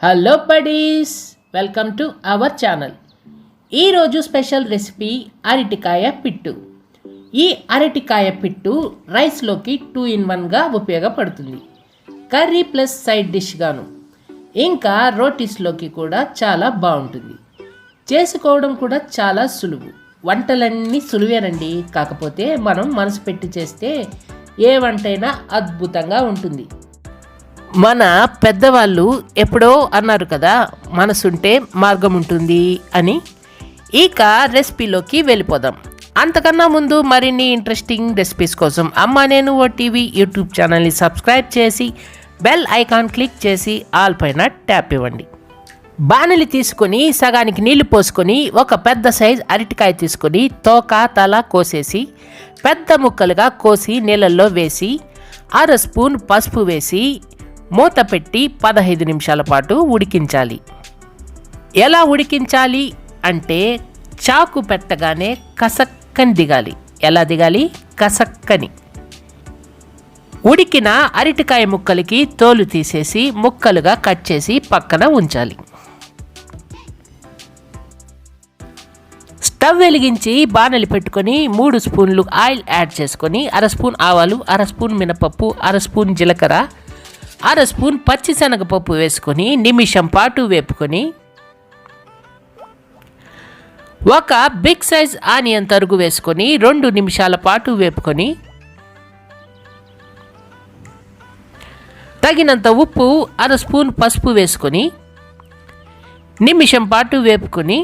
Hello buddies, welcome to our channel. ఈరోజు special recipe అరటికాయ పిట్టు. ఈ అరటికాయ పిట్టు రైస్లోకి 2-in-1గా ఉపయోగపడుతుంది. కర్రీ ప్లస్ సైడ్ డిష్గాను, ఇంకా రోటీస్లోకి కూడా చాలా బాగుంటుంది. చేసుకోవడం కూడా చాలా సులువు. వంటలన్నీ సులువేనండి, కాకపోతే మనం మనసు పెట్టి చేస్తే ఏ వంటైనా అద్భుతంగా ఉంటుంది. మన పెద్దవాళ్ళు ఎప్పుడో అన్నారు కదా, మనసుంటే మార్గం ఉంటుంది అని. ఇక రెసిపీలోకి వెళ్ళిపోదాం. అంతకన్నా ముందు మరిన్ని ఇంట్రెస్టింగ్ రెసిపీస్ కోసం అమ్మ నేను టీవీ యూట్యూబ్ ఛానల్ని సబ్స్క్రైబ్ చేసి బెల్ ఐకాన్ క్లిక్ చేసి ఆల్ పైన ట్యాప్ ఇవ్వండి. బాణలి తీసుకొని సగానికి నీళ్లు పోసుకొని ఒక పెద్ద సైజ్ అరటికాయ తీసుకొని తోక తల కోసేసి పెద్ద ముక్కలుగా కోసి నీళ్ళల్లో వేసి 1/2 స్పూన్ పసుపు వేసి మూత పెట్టి 15 నిమిషాల పాటు ఉడికించాలి. ఎలా ఉడికించాలి అంటే చాకు పెట్టగానే కసక్కని దిగాలి. ఎలా దిగాలి? కసక్కని. ఉడికిన అరటికాయ ముక్కలకి తోలు తీసేసి ముక్కలుగా కట్ చేసి పక్కన ఉంచాలి. స్టవ్ వెలిగించి బాణలి పెట్టుకొని 3 స్పూన్లు ఆయిల్ యాడ్ చేసుకొని 1/2 స్పూన్ ఆవాలు, 1/2 స్పూన్ మినపప్పు, 1/2 స్పూన్ జీలకర్ర, 1/2 స్పూన్ పచ్చిశనగపప్పు వేసుకొని నిమిషం పాటు వేపుకొని ఒక బిగ్ సైజ్ ఆనియన్ తరుగు వేసుకొని 2 నిమిషాల పాటు వేపుకొని తగినంత ఉప్పు, 1/2 స్పూన్ పసుపు వేసుకొని నిమిషం పాటు వేపుకొని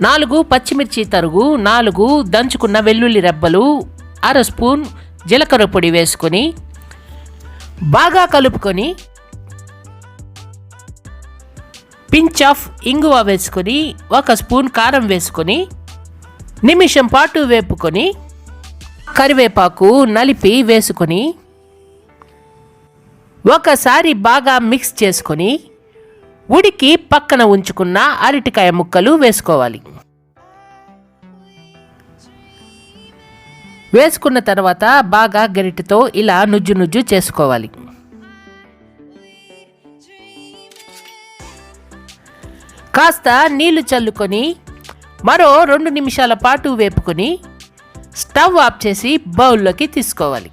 4 పచ్చిమిర్చి తరుగు, 4 దంచుకున్న వెల్లుల్లి రెబ్బలు, 1/2 స్పూన్ జీలకర్ర పొడి వేసుకొని బాగా కలుపుకొని పించ్ ఆఫ్ ఇంగువ వేసుకొని 1 స్పూన్ కారం వేసుకొని నిమిషం పాటు వేపుకొని కరివేపాకు నలిపి వేసుకొని ఒకసారి బాగా మిక్స్ చేసుకొని ఉడికి పక్కన ఉంచుకున్న అరటికాయ ముక్కలు వేసుకోవాలి. వేసుకున్న తర్వాత బాగా గరిటెతో ఇలా నుజ్జు నుజ్జు చేసుకోవాలి. కాస్త నీళ్లు చల్లుకొని మరో 2 నిమిషాల పాటు వేపుకొని స్టవ్ ఆఫ్ చేసి బౌల్లోకి తీసుకోవాలి.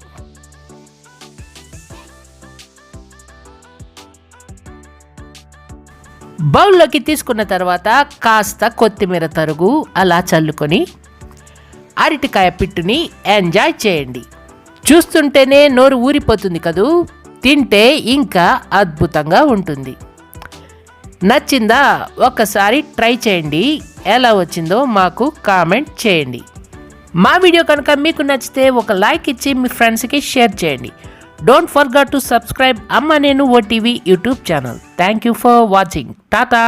బౌల్లోకి తీసుకున్న తర్వాత కాస్త కొత్తిమీర తరుగు అలా చల్లుకొని అరటికాయ పిట్టుని ఎంజాయ్ చేయండి. చూస్తుంటేనే నోరు ఊరిపోతుంది కదూ, తింటే ఇంకా అద్భుతంగా ఉంటుంది. నచ్చిందా? ఒకసారి ట్రై చేయండి. ఎలా వచ్చిందో మాకు కామెంట్ చేయండి. మా వీడియో కనుక మీకు నచ్చితే ఒక లైక్ ఇచ్చి మీ ఫ్రెండ్స్కి షేర్ చేయండి. డోంట్ ఫర్గెట్ టు సబ్స్క్రైబ్ అమ్మ నేను TV YouTube channel. Thank you for watching. Tata.